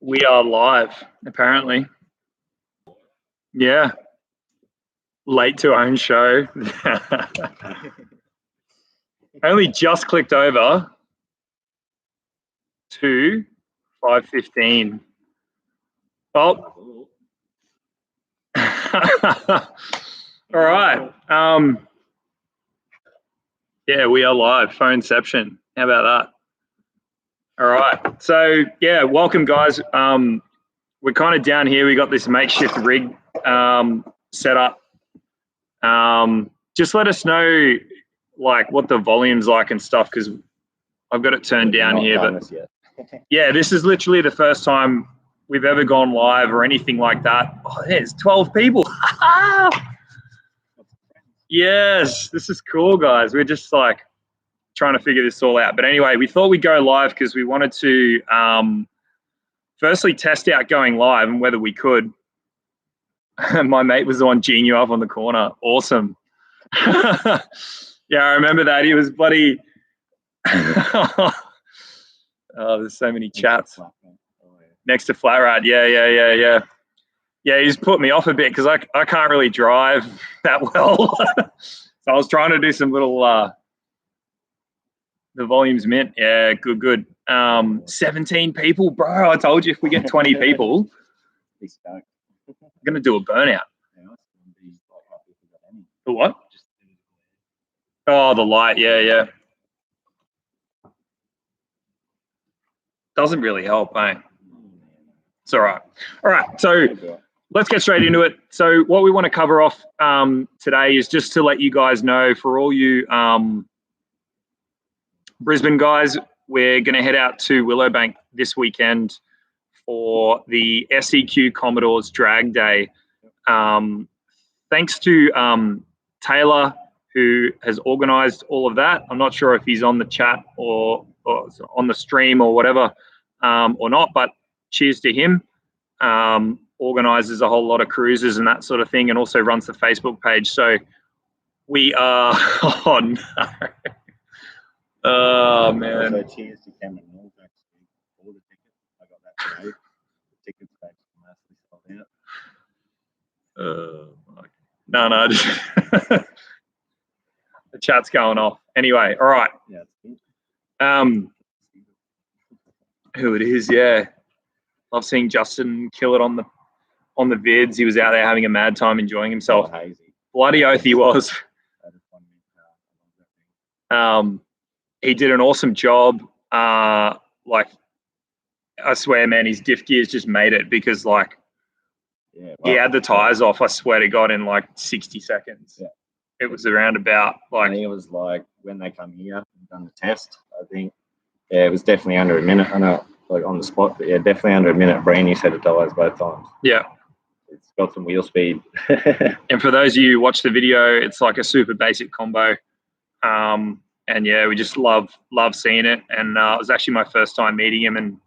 We are live, apparently. Yeah. Late to our own show. I only just clicked over to 5:15. Oh. All right. Yeah, we are live. Phoneception. How about that? All right. So, yeah, welcome, guys. We're kind of down here. We got this makeshift rig set up. Just let us know, like, what the volume's like and stuff, because I've got it turned down here. But yeah, this is literally the first time we've ever gone live or anything like that. Oh, there's 12 people. Yes, this is cool, guys. We're just like trying to figure this all out. But anyway, we thought we'd go live because we wanted to firstly test out going live and whether we could. My mate was the one geeing you up on the corner. Awesome. Yeah, I remember that. He was bloody. Oh, there's so many chats. Next to Flat Rad. Yeah. Yeah, he's put me off a bit because I can't really drive that well. So I was trying to do some little, the volume's mint. Yeah, good. 17 people, bro. I told you if we get 20 people, I'm going to do a burnout. The what? Oh, the light. Yeah. Doesn't really help, eh? It's all right. All right, so let's get straight into it. So what we want to cover off today is just to let you guys know, for all you Brisbane guys, we're going to head out to Willowbank this weekend for the SEQ Commodores Drag Day. Thanks to Taylor, who has organised all of that. I'm not sure if he's on the chat or on the stream or whatever or not, but cheers to him. Organises a whole lot of cruises and that sort of thing, and also runs the Facebook page. So we are. Oh no! Oh man! So cheers to Cameron Mills actually for the ticket. I got that today. The tickets actually massively sold out. No. Just the chat's going off. Anyway, all right. Yeah. Who it is? Yeah. Love seeing Justin kill it on the vids. He was out there having a mad time, enjoying himself. Oh, hazy. Bloody oath he was. He did an awesome job. Like, I swear, man, his diff gears just made it, because like he had the tires off, I swear to God, in like 60 seconds. Yeah. It was around about like. I think it was like when they come here and done the test. I think it was definitely under a minute. I know, like on the spot, but yeah, definitely under a minute. Brand set of tires both times. Yeah. It's got some wheel speed. And for those of you who watch the video, it's like a super basic combo. And yeah, we just love seeing it. And it was actually my first time meeting him, and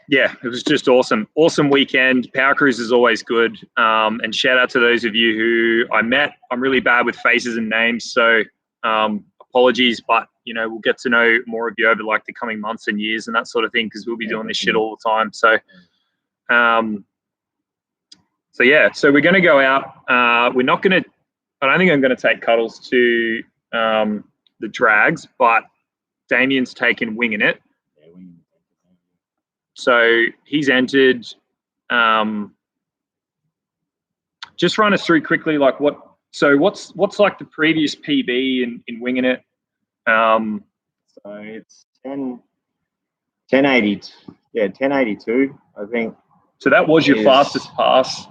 yeah, it was just awesome. Awesome weekend. Power Cruise is always good. And shout out to those of you who I met. I'm really bad with faces and names, so apologies, but you know, we'll get to know more of you over like the coming months and years and that sort of thing, because we'll be doing this shit all the time. So so yeah, so we're going to go out. We're not going to, I don't think I'm going to take Cuddles to the drags, but Damien's taken Winginit. So he's entered. Just run us through quickly, like what's like the previous PB in Winginit? So it's 1080. Yeah, 1082, I think. So that was your fastest pass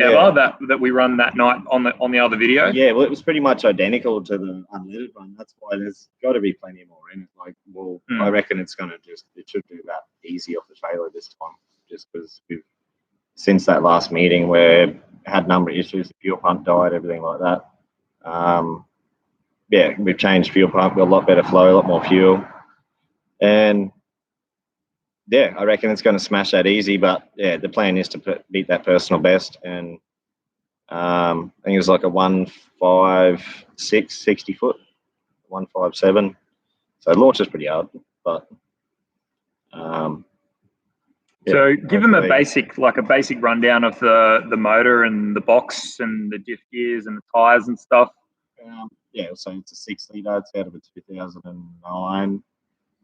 ever that we run that night on the other video? Yeah, well, it was pretty much identical to the unleaded run. That's why there's got to be plenty more in it. Like, well, I reckon it should do that easy off the trailer this time, just because since that last meeting where we had a number of issues, the fuel pump died, everything like that. Yeah, we've changed fuel pump, got a lot better flow, a lot more fuel, and yeah, I reckon it's going to smash that easy. But yeah, the plan is to beat that personal best, and I think it was like a 156 60 foot, 157. So it launches pretty hard, but So give them a basic rundown of the motor and the box and the diff gears and the tires and stuff. Yeah, so it's a 6-litre. It's out of a 2009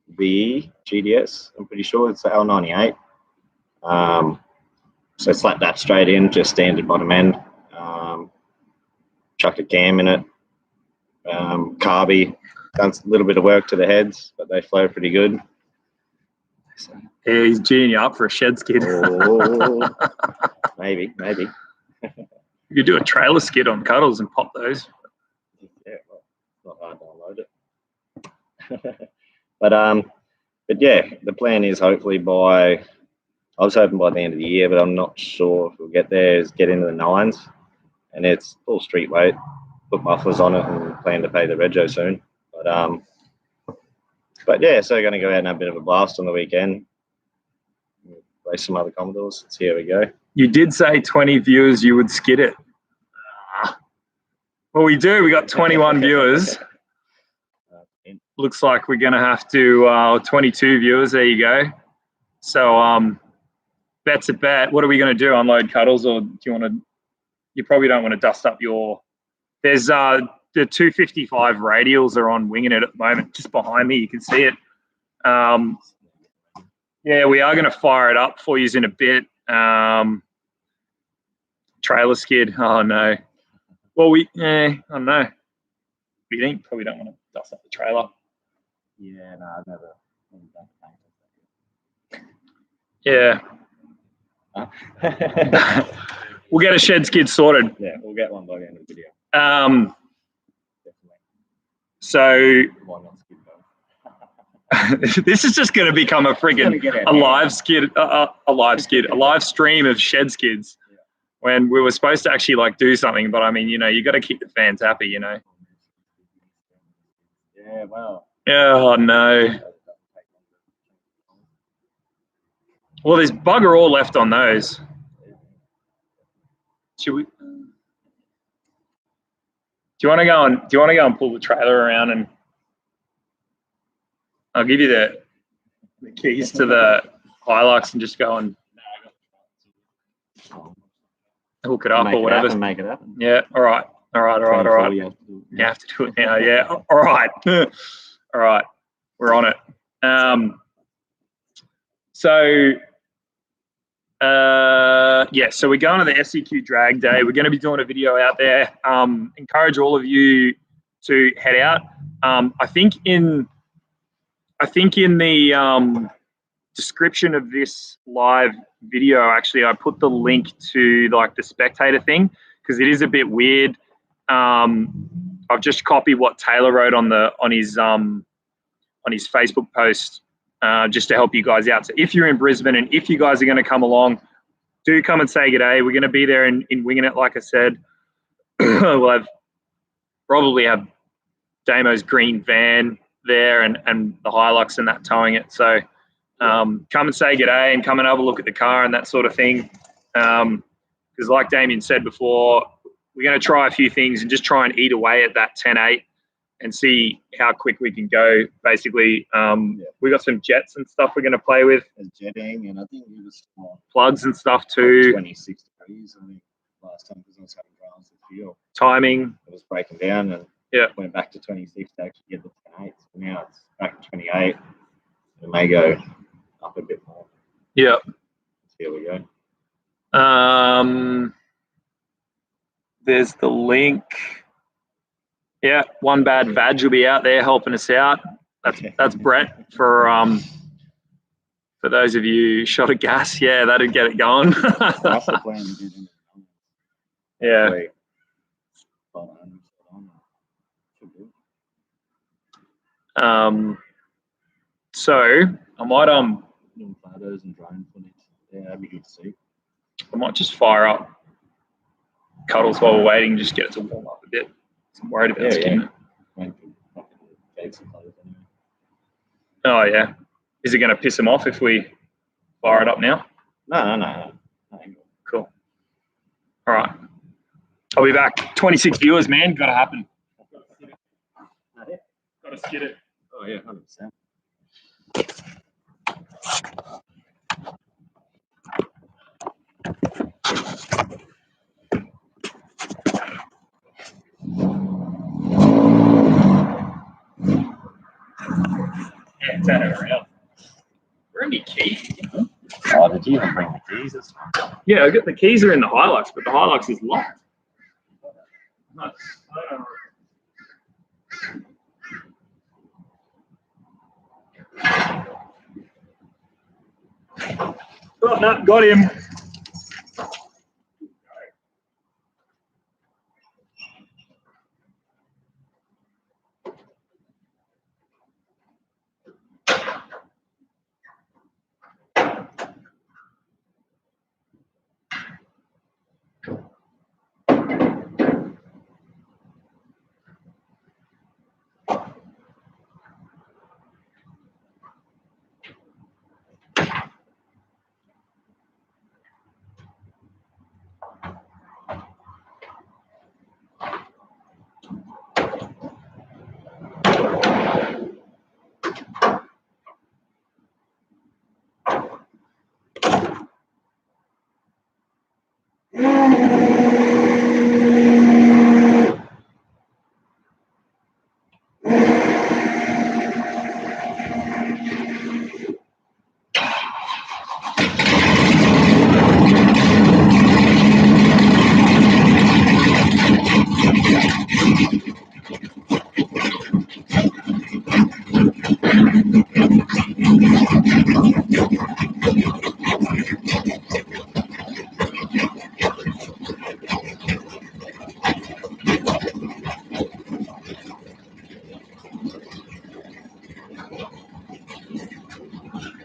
V GDS. I'm pretty sure it's the L98. So slap that straight in, just standard bottom end. Chuck a cam in it. Carby. Done a little bit of work to the heads, but they flow pretty good. So, yeah, he's geeing you up for a shed skid. Oh, maybe. You could do a trailer skid on Cuddles and pop those. Yeah, well, not hard to unload it. But yeah, the plan is hopefully I was hoping by the end of the year, but I'm not sure if we'll get there, is get into the 9s. And it's full street weight, put mufflers on it and plan to pay the rego soon. But yeah, so going to go out and have a bit of a blast on the weekend. Race some other Commodores. See how we go. You did say 20 viewers, you would skid it. Well, we do. We got 21 viewers. Looks like we're going to have to 22 viewers. There you go. So bet's a bet. What are we going to do? Unload Cuddles, or do you want to? You probably don't want to dust up your. There's the 255 radials are on Winginit at the moment, just behind me. You can see it. Yeah, we are going to fire it up for you in a bit. Trailer skid. Oh no. Well, I don't know. What do you think? Probably don't want to dust up the trailer. Yeah, no, I've never Yeah. Huh? We'll get a shed skid sorted. Yeah, we'll get one by the end of the video. Definitely. So this is just going to become a friggin' a live stream of shed skids. Yeah. When we were supposed to actually do something, but I mean, you got to keep the fans happy, Yeah, well. Yeah, oh no. Well, there's bugger all left on those. Should we? Do you want to go and pull the trailer around, and I'll give you the keys to the Hilux and just go and hook it up or whatever. Make it happen. Yeah. All right. You have to do it now. Yeah. All right. All right. We're on it. So we're going to the SEQ Drag Day. We're going to be doing a video out there. Encourage all of you to head out. I think in the description of this live video, actually, I put the link to the spectator thing, because it is a bit weird. I've just copied what Taylor wrote on his Facebook post, just to help you guys out. So if you're in Brisbane and if you guys are going to come along, do come and say g'day. We're going to be there in Winginit, like I said. We'll probably have Damo's green van there and the Hilux and that towing it. So come and say g'day and come and have a look at the car and that sort of thing. Because like Damien said before, we're going to try a few things and just try and eat away at that 10.8 and see how quick we can go. Basically, we got some jets and stuff we're going to play with. And jetting, and I think it was plugs and stuff too. 26 degrees, I think, last time, because I was having grounds with fuel. Timing. It was breaking down, and went back to 26 to actually get the 10.8. So now it's back to 28. It may go up a bit more. Yeah. Here we go. There's the link. Yeah, One Bad Vag will be out there helping us out. That's Brett for those of you shot of gas. Yeah, that'd get it going. That's the plan to get in. Yeah. So I might photos and drone footage. Yeah, that'd be good to see. I might just fire up Cuddles while we're waiting, just get it to warm up a bit. I'm worried about skin. Oh yeah. Is it going to piss him off if we fire it up now? No. Cool. All right. I'll be back. 26 viewers, man. Got to happen. Got to skid it. Oh yeah, 100%. turn it around. Where are my keys? Oh, did you even bring the keys this time? Yeah, I got the keys are in the Hilux, but the Hilux is locked. Nice. Oh, no, got him.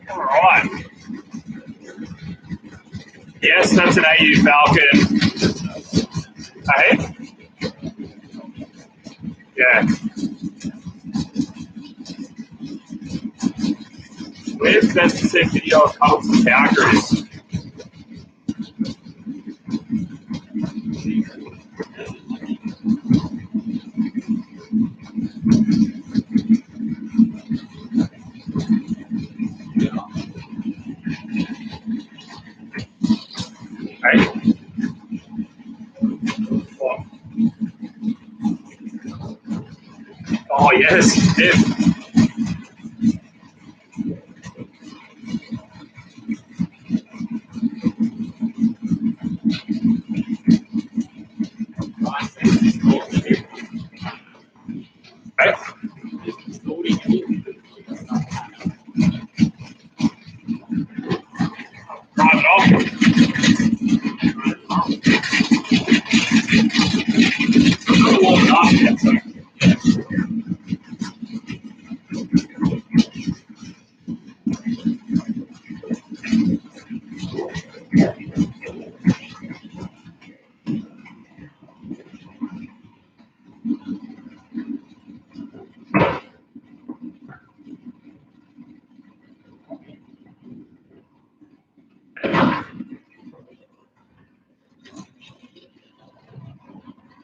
All right. Yes, that's an AU Falcon. Hey? Yeah. Where's that sick video of Cuddles and Power Cruise? Hey? What? Oh, yes. If. Hey? Drive it off. I'm not warming up yet, so.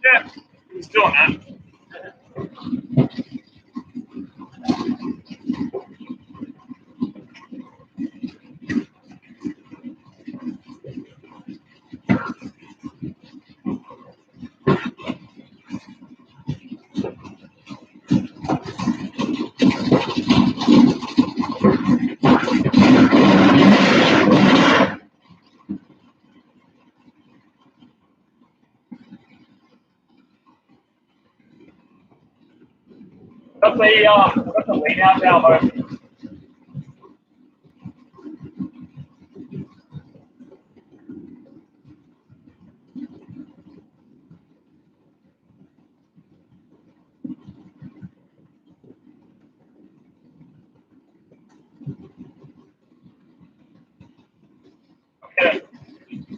Yeah, he's doing that. Got the lean out now, but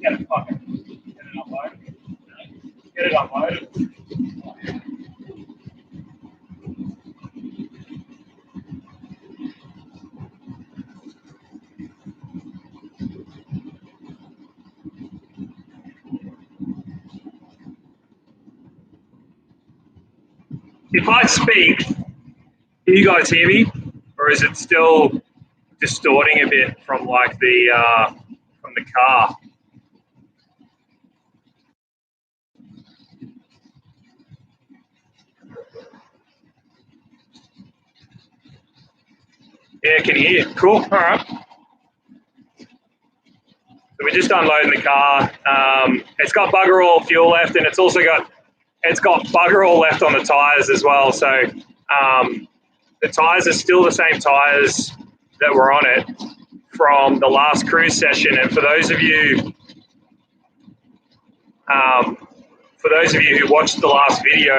get it unloaded. Get it unloaded. If I speak, can you guys hear me, or is it still distorting a bit from like the car? Yeah, can you hear? Cool. All right. So we're just unloading the car. It's got bugger all fuel left, and it's got bugger all left on the tires as well. So the tires are still the same tires that were on it from the last cruise session. And for those of you who watched the last video,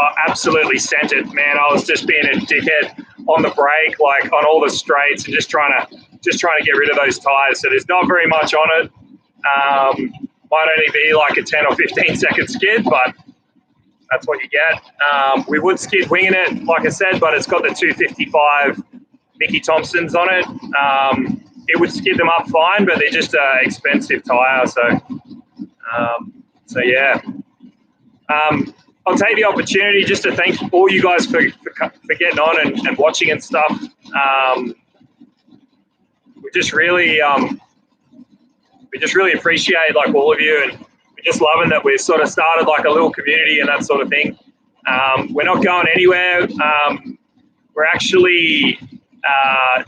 I absolutely sent it. Man, I was just being a dickhead on the brake, like on all the straights, and just trying to get rid of those tires. So there's not very much on it. Might only be like a 10 or 15 second skid, but that's what you get. We would skid Winginit, like I said, but it's got the 255 Mickey Thompsons on it. It would skid them up fine, but they're just an expensive tire. So yeah. I'll take the opportunity just to thank all you guys for getting on and watching and stuff. We just really appreciate like all of you, and we're just loving that we've sort of started like a little community and that sort of thing. We're not going anywhere. We're actually,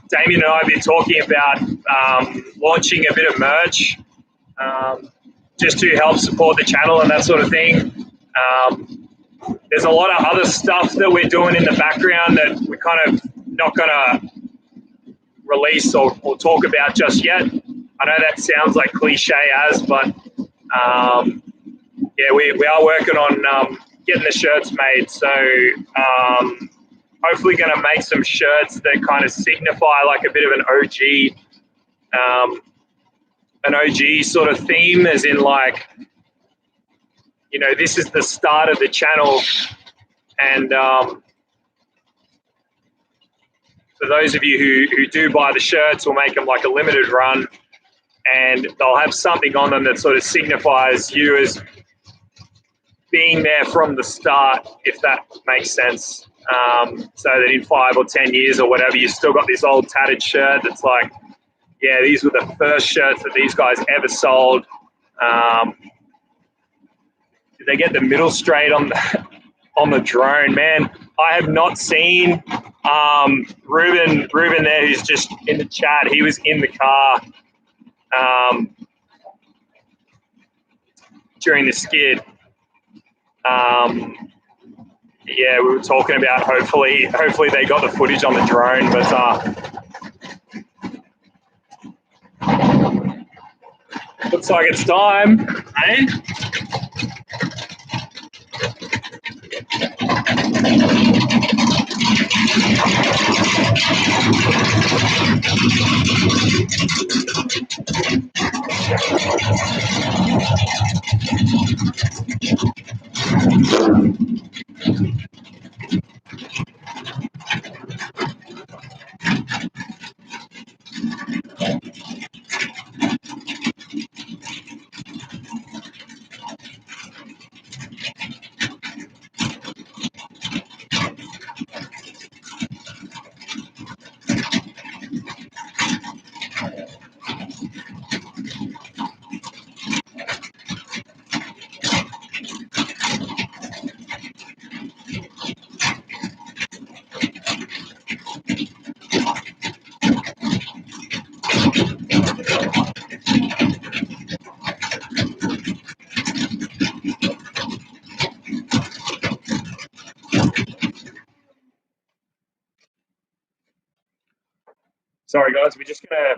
Damien and I have been talking about launching a bit of merch just to help support the channel and that sort of thing. There's a lot of other stuff that we're doing in the background that we're kind of not going to release or talk about just yet. I know that sounds like cliche but yeah, we are working on getting the shirts made. So hopefully going to make some shirts that kind of signify like a bit of an OG sort of theme, as in like, you know, this is the start of the channel, and for those of you who do buy the shirts, we'll make them like a limited run, and they'll have something on them that sort of signifies you as being there from the start, if that makes sense. So that in 5 or 10 years or whatever, you've still got this old tattered shirt that's like, yeah, these were the first shirts that these guys ever sold. Did they get the middle straight on the drone? Man, I have not seen Ruben there, who's just in the chat. He was in the car during the skid. Yeah, we were talking about hopefully they got the footage on the drone, but looks like it's time, eh? Sorry, guys, we're just going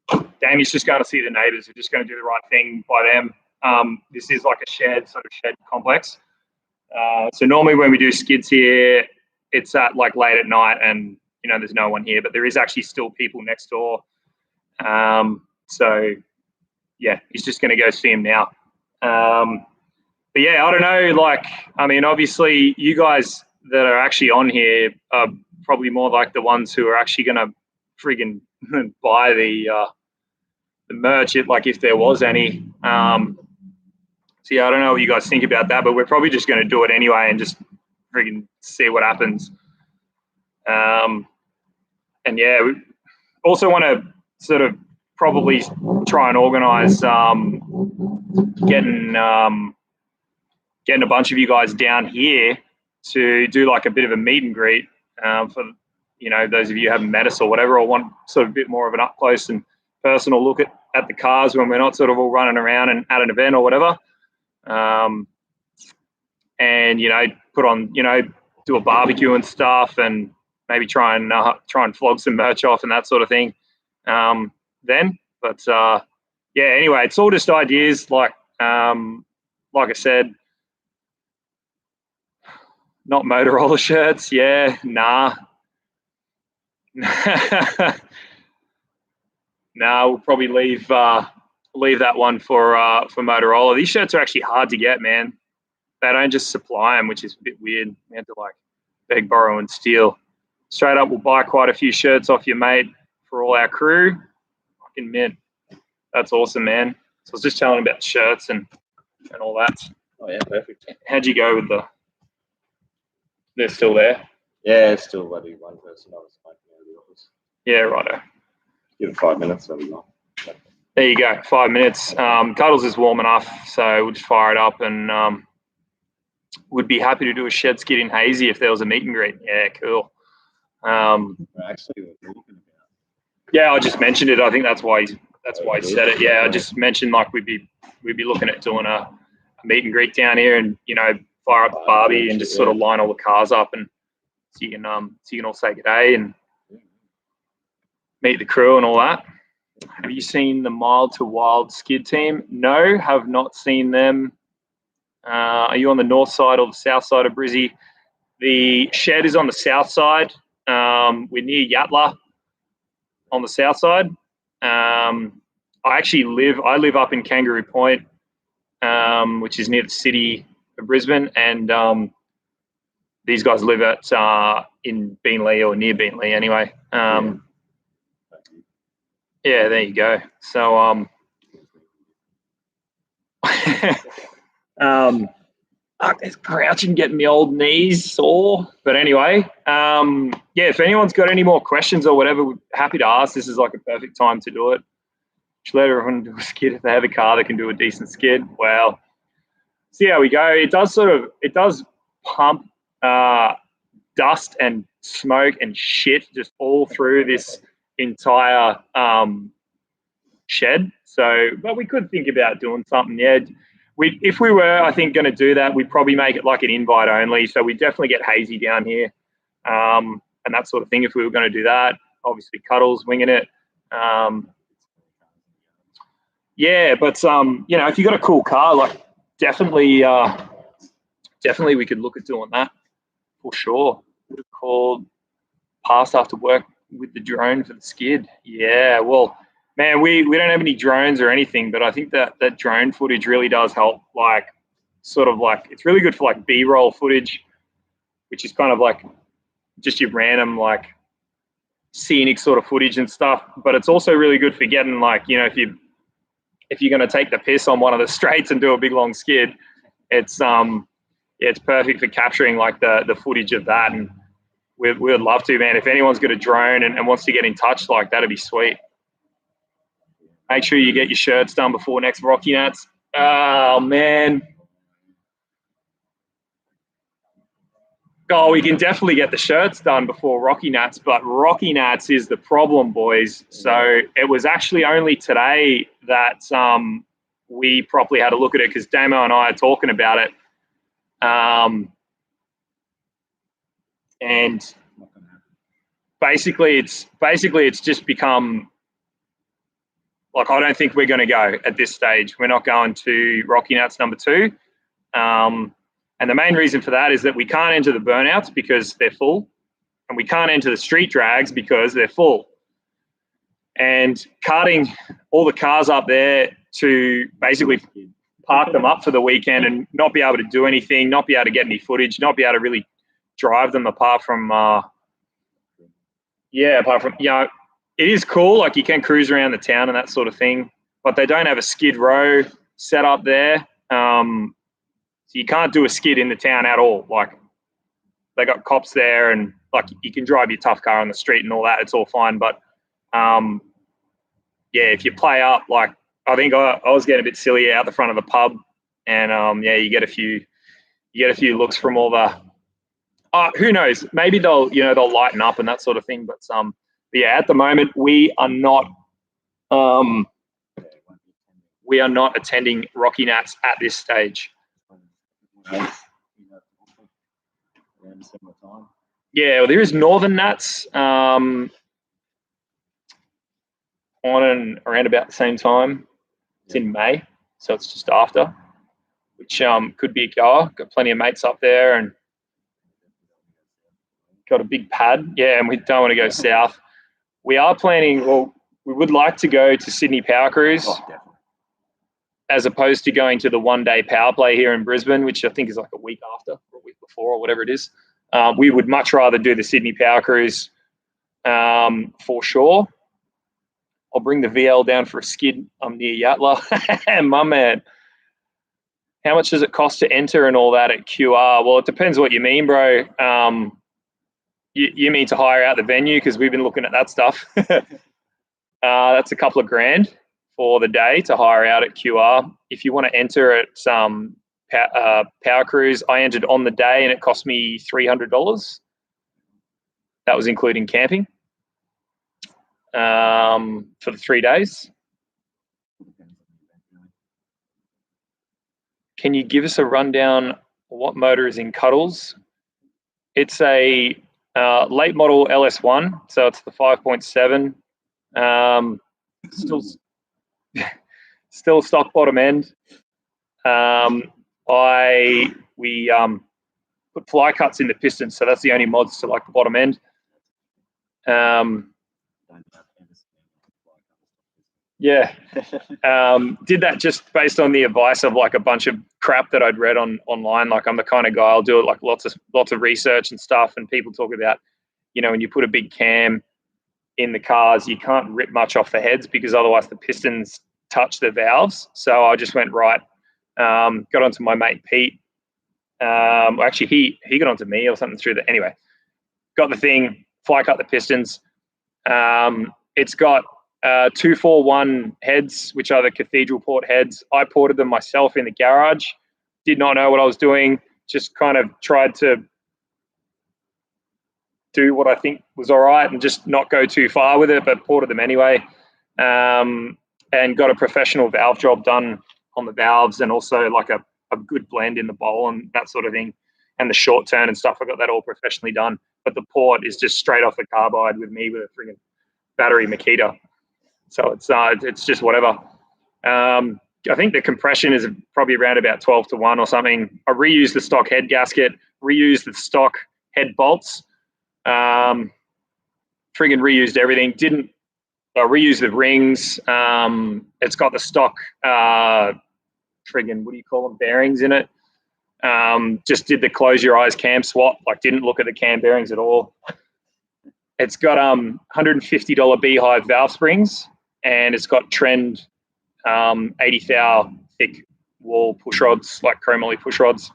to, Damien's just going to see the neighbours. We're just going to do the right thing by them. This is like a shed complex. So normally when we do skids here, it's at like late at night and, you know, there's no one here, but there is actually still people next door. So, yeah, he's just going to go see him now. But, yeah, I don't know, like, I mean, obviously you guys that are actually on here are probably more like the ones who are actually going to friggin' buy the merch, like if there was any. So yeah, I don't know what you guys think about that, but we're probably just going to do it anyway and just friggin' see what happens. And yeah, we also want to sort of probably try and organise getting a bunch of you guys down here to do like a bit of a meet and greet for you know, those of you who haven't met us or whatever, or want sort of a bit more of an up close and personal look at the cars when we're not sort of all running around and at an event or whatever. And, you know, put on, you know, do a barbecue and stuff, and maybe try and flog some merch off and that sort of thing. Then, but yeah, anyway, it's all just ideas. Like I said, not Motorola shirts. Yeah, nah. No, we'll probably leave that one for Motorola. These shirts are actually hard to get, man. They don't just supply them, which is a bit weird. We have to like beg, borrow, and steal. Straight up, we'll buy quite a few shirts off your mate for all our crew. Fucking mint. That's awesome, man. So I was just telling about the shirts and all that. Oh yeah, perfect. How'd you go with they're still there? Yeah, it's still bloody one person. I was making out of the office. Yeah, righto. Give it 5 minutes, that'll be gone. There you go, 5 minutes. Cuddles is warm enough, so we'll just fire it up, and would be happy to do a shed skid in Hazy if there was a meet and greet. Yeah, cool. Actually, we're talking about. Yeah, I just mentioned it. I think that's why he said it. Yeah, I just mentioned like we'd be looking at doing a meet and greet down here, and you know, fire up the barbie and just sort of line all the cars up, and so you can all say good day and meet the crew and all that. Have you seen the Mild to Wild skid team? No, have not seen them. Are you on the north side or the south side of Brizzy? The shed is on the south side. We're near Yatla on the south side. I live up in Kangaroo Point, which is near the city of Brisbane, and these guys live at in Beenleigh or near Beenleigh anyway. Yeah, there you go. So it's crouching, getting my old knees sore. But anyway, yeah, if anyone's got any more questions or whatever, we're happy to ask. This is like a perfect time to do it. Just let everyone do a skid if they have a car that can do a decent skid. Well, see how we go. It does pump dust and smoke and shit just all through this entire shed. So, but we could think about doing something. Yeah, if we were, I think, going to do that, we'd probably make it like an invite only. So we definitely get Hazy down here, and that sort of thing. If we were going to do that, obviously Cuddles, Winginit. Yeah, but you know, if you got a cool car, like definitely we could look at doing that for sure. Would have called past after work with the drone for the skid. Yeah, well, man, we don't have any drones or anything, but I think that drone footage really does help. Like, sort of like, it's really good for like B-roll footage, which is kind of like just your random like scenic sort of footage and stuff. But it's also really good for getting like, you know, if you're going to take the piss on one of the straights and do a big long skid, it's it's perfect for capturing like the footage of that. And we would love to, man. If anyone's got a drone and wants to get in touch, like that'd be sweet. Make sure you get your shirts done before next Rocky Nats. Oh man. Oh, we can definitely get the shirts done before Rocky Nats, but Rocky Nats is the problem, boys. So it was actually only today that we properly had a look at it, because Damo and I are talking about it. And basically it's just become like, I don't think we're going to go at this stage. We're not going to Rocky Nats number 2. And the main reason for that is that we can't enter the burnouts because they're full, and we can't enter the street drags because they're full. And carting all the cars up there to basically park them up for the weekend and not be able to do anything, not be able to get any footage, not be able to really drive them apart from, you know, it is cool. Like you can cruise around the town and that sort of thing, but they don't have a skid row set up there. So you can't do a skid in the town at all. Like they got cops there, and like you can drive your tough car on the street and all that. It's all fine. But yeah, if you play up, like I think I was getting a bit silly out the front of the pub, and yeah, you get a few looks from all the Who knows? Maybe they'll lighten up and that sort of thing. But yeah, at the moment we are not attending Rocky Nats at this stage. Yeah, well, there is Northern Nats on and around about the same time. It's in May, so it's just after, which could be a goer. Got plenty of mates up there and got a big pad. Yeah, and we don't want to go south. We are planning, well, we would like to go to Sydney Power Cruise as opposed to going to the one-day power play here in Brisbane, which I think is like a week after or a week before or whatever it is. We would much rather do the Sydney Power Cruise for sure. I'll bring the VL down for a skid. I'm near Yatla. My man. How much does it cost to enter and all that at QR? Well, it depends what you mean, bro. You mean to hire out the venue? Because we've been looking at that stuff. That's a couple of $grand for the day to hire out at QR. If you want to enter at some Power Cruise, I entered on the day and it cost me $300. That was including camping for the 3 days. Can you give us a rundown of what motor is in Cuddles? It's a late model LS1, so it's the 5.7. Still stock bottom end. We put fly cuts in the pistons, so that's the only mods to like the bottom end. Yeah. Did that just based on the advice of like a bunch of crap that I'd read online. Like I'm the kind of guy, I'll do it like lots of research and stuff, and people talk about, when you put a big cam in the cars, you can't rip much off the heads because otherwise the pistons touch the valves. So I just went right, got onto my mate Pete. Actually, he got onto me or something through the, anyway, got the thing, fly cut the pistons. It's got 241 heads, which are the cathedral port heads. I ported them myself in the garage. Did not know what I was doing. Just kind of tried to do what I think was all right and just not go too far with it, but ported them anyway. And got a professional valve job done on the valves and also like a good blend in the bowl and that sort of thing. And the short turn and stuff, I got that all professionally done. But the port is just straight off the carbide with me with a friggin' battery Makita. So it's just whatever. I think the compression is probably around about 12 to 1 or something. I reused the stock head gasket, reused the stock head bolts, friggin' reused everything. Didn't reuse the rings. It's got the stock friggin', what do you call them, bearings in it. Just did the close your eyes cam swap, like didn't look at the cam bearings at all. It's got $150 Beehive valve springs, and it's got Trend 80 thou thick wall push rods, like chromoly push rods,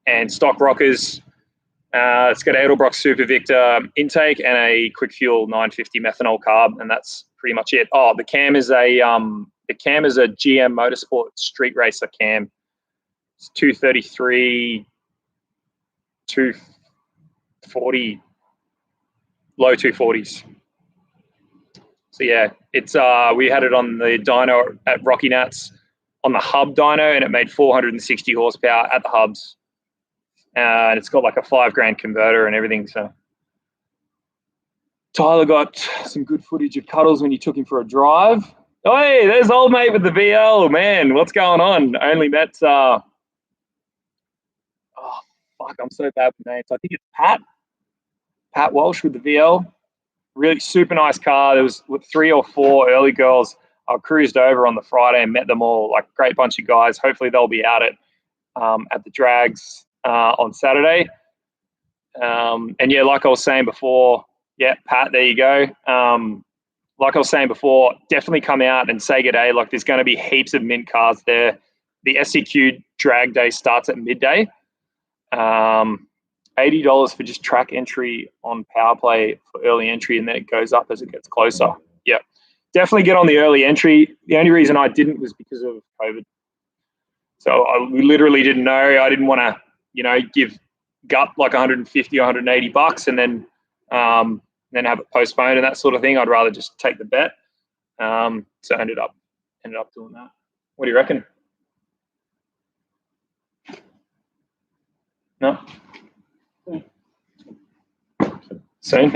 and stock rockers. It's got Edelbrock Super Victor intake and a Quick Fuel 950 methanol carb, and that's pretty much it. Oh, the cam is a GM Motorsport Street Racer cam. It's 233, 240, low 240s. So yeah, it's we had it on the dyno at Rocky Nats on the hub dyno, and it made 460 horsepower at the hubs. And it's got like a $5,000 converter and everything. So Tyler got some good footage of Cuddles when you took him for a drive. Oh, hey, there's old mate with the VL, man. What's going on? Only met. Oh fuck, I'm so bad with names. I think it's Pat Walsh with the VL. Really super nice car. There was 3 or 4 early girls. I cruised over on the Friday and met them all. Like great bunch of guys. Hopefully they'll be out at the drags on Saturday. And yeah, like I was saying before, yeah, Pat, there you go. Like I was saying before, definitely come out and say good day. Like there's going to be heaps of mint cars there. The SEQ drag day starts at midday. $80 for just track entry on power play for early entry, and then it goes up as it gets closer. Yeah, definitely get on the early entry. The only reason I didn't was because of COVID. So we literally didn't know. I didn't want to, give gut like 150 or 180 bucks and then have it postponed and that sort of thing. I'd rather just take the bet. So I ended up doing that. What do you reckon? No? Soon?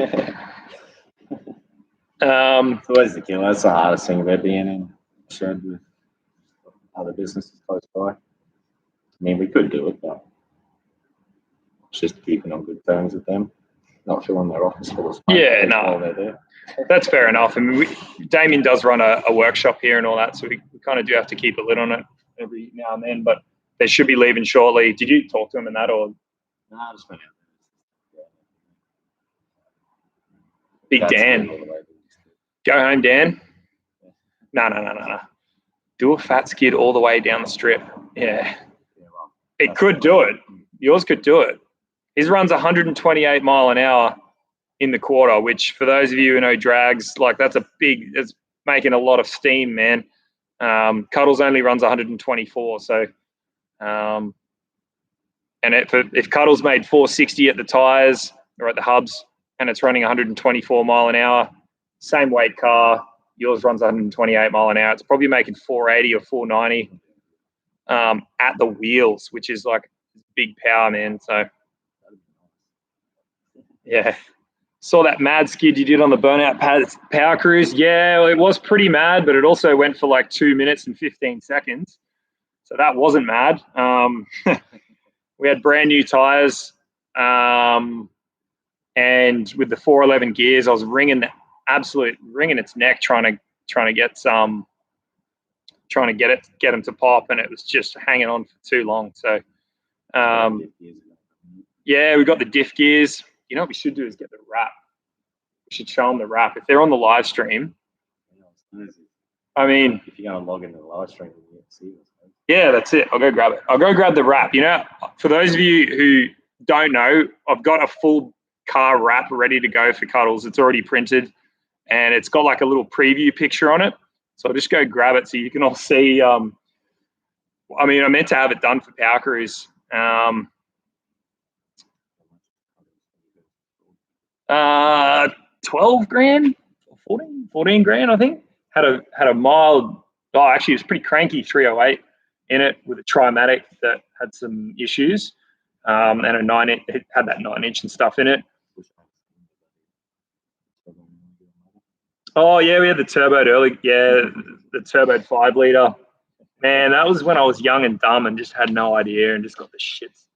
It's always the killer. That's the hardest thing about being in a shed with other businesses close by. I mean, we could do it, but it's just keeping on good terms with them. Not filling their office full of smoke. Yeah, no. That's fair enough. I mean, Damien does run a workshop here and all that, so we kind of do have to keep a lid on it every now and then, but they should be leaving shortly. Did you talk to them in that, or? No, I just went out there. Big Dan. Go home, Dan. No. Do a fat skid all the way down the strip. Yeah. It could do it. Yours could do it. His runs 128 mile an hour in the quarter, which for those of you who know drags, like it's making a lot of steam, man. Cuddles only runs 124. So, and if Cuddles made 460 at the tires or at the hubs and it's running 124 mile an hour, same weight car, yours runs 128 mile an hour. It's probably making 480 or 490 at the wheels, which is like big power, man. So, yeah. Saw that mad skid you did on the burnout power cruise. Yeah, well, it was pretty mad, but it also went for like 2 minutes and 15 seconds. So that wasn't mad. We had brand new tires. And with the 411 gears, I was wringing its neck trying to get them to pop, and it was just hanging on for too long. So yeah, we got the diff gears. You know what we should do is get the wrap. We should show them the wrap. If they're on the live stream, I mean, if you're going to log into the live stream, you can see this. Yeah, that's it. I'll go grab it. I'll go grab the wrap. You know, for those of you who don't know, I've got a full car wrap ready to go for Cuddles. It's already printed, and it's got like a little preview picture on it. So I'll just go grab it so you can all see. I mean, I meant to have it done for Power Cruise. 12 grand, 14 grand, I think. Had a mild, actually it was pretty cranky 308 in it with a Trimatic that had some issues. And it had that 9-inch and stuff in it. Oh yeah, we had the turboed early. Yeah, the turboed 5-liter. Man, that was when I was young and dumb and just had no idea and just got the shits.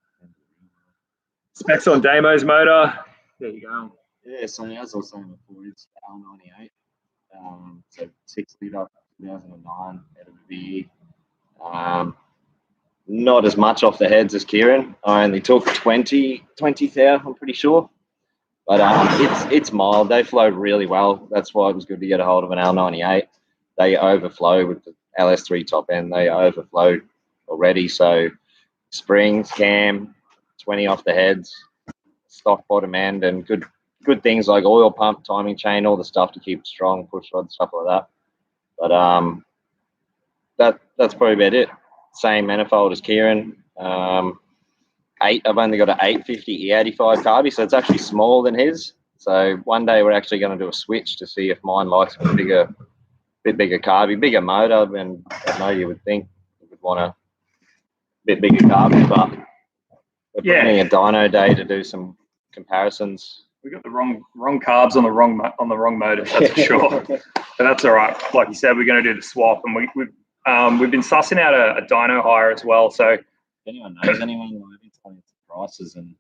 Specs on Damo's motor. There you go. Yeah, so as I was saying before, it's L98. So 6-liter, 2009 out of the VE. Not as much off the heads as Kieran. I only took 20,000, I'm pretty sure. But it's mild. They flowed really well. That's why it was good to get a hold of an L98. They overflow with the LS3 top end. They overflowed already. So springs, cam, 20 off the heads, stock bottom end, and good things like oil pump, timing chain, all the stuff to keep it strong, push rod, stuff like that. But that's probably about it. Same manifold as Kieran. I've only got an 850 E85 carby, so it's actually smaller than his. So one day we're actually going to do a switch to see if mine likes a bit bigger carby, bigger motor, and I know you would think you would want a bit bigger carby, but we're planning a dyno day to do some comparisons. We got the wrong carbs on the wrong motor, that's for sure. But that's all right. Like you said, we're going to do the swap, and we've been sussing out a dyno hire as well. So if anyone knows anyone, I've been telling prices, and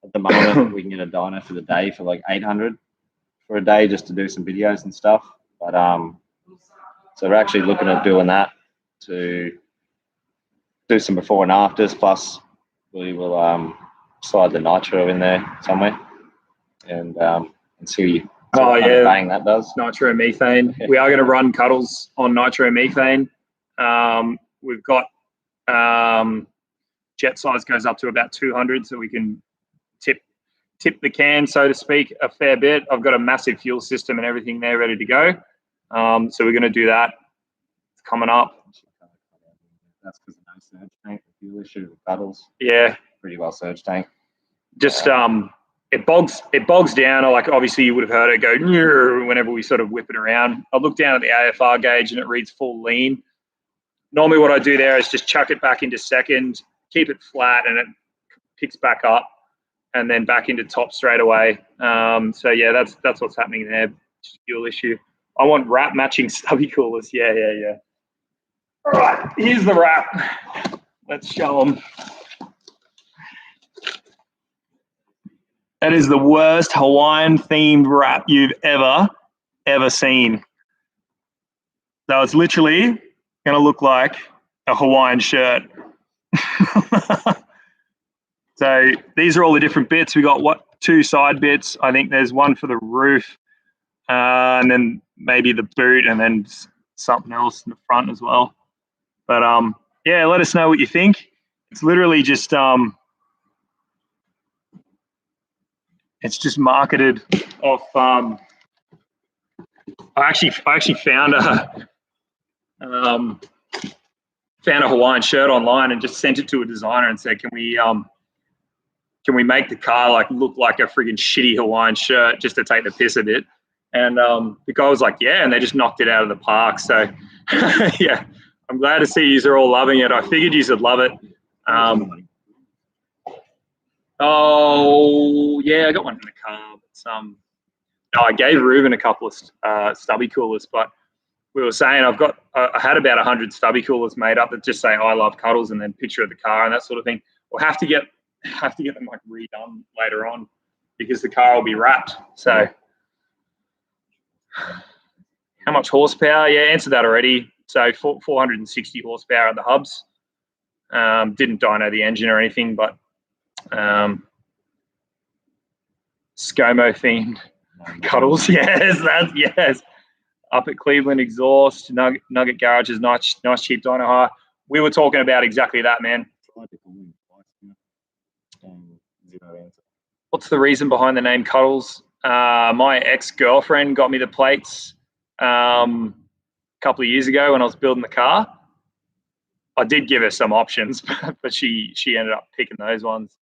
at the moment we can get a dyno for the day for like 800 for a day just to do some videos and stuff. But so we're actually looking at doing that to do some before and afters. Plus, we will slide the Nitro in there somewhere and see what kind of bang that does. Nitro methane. We are going to run Cuddles on Nitro methane. We've got jet size goes up to about 200, so we can tip the can, so to speak, a fair bit. I've got a massive fuel system and everything there ready to go. So we're going to do that. It's coming up. That's because of no surge tank. The fuel issue with Cuddles. Yeah. Pretty well surge tank. just it bogs down. Like obviously you would have heard it go whenever we sort of whip it around. I look down at the AFR gauge and it reads full lean. Normally what I do there is just chuck it back into second, keep it flat, and it picks back up, and then back into top straight away. So yeah, that's what's happening there. Just fuel issue. I want wrap matching stubby coolers. Yeah. All right, here's the wrap. Let's show them. That is the worst Hawaiian themed wrap you've ever seen. So it's literally going to look like a Hawaiian shirt. So these are all the different bits. We got 2 side bits. I think there's one for the roof, and then maybe the boot, and then something else in the front as well. But yeah, let us know what you think. It's literally just it's just marketed off. I actually found a Hawaiian shirt online and just sent it to a designer and said, can we make the car like look like a friggin' shitty Hawaiian shirt just to take the piss a bit? And the guy was like, yeah, and they just knocked it out of the park. So yeah, I'm glad to see you are all loving it. I figured you would love it. Oh yeah, I got one in the car. But, no, I gave Ruben a couple of stubby coolers, but we were saying I had about 100 stubby coolers made up that just say I love Cuddles and then picture of the car and that sort of thing. We'll have to get them like redone later on because the car will be wrapped. So how much horsepower? Yeah, answered that already. So 460 horsepower at the hubs. Didn't dyno the engine or anything, but ScoMo themed Cuddles. Yes. Up at Cleveland exhaust, Nugget garages, nice cheap dyno hire. We were talking about exactly that, man. What's the reason behind the name Cuddles? My ex-girlfriend got me the plates a couple of years ago when I was building the car. I did give her some options, but she ended up picking those ones.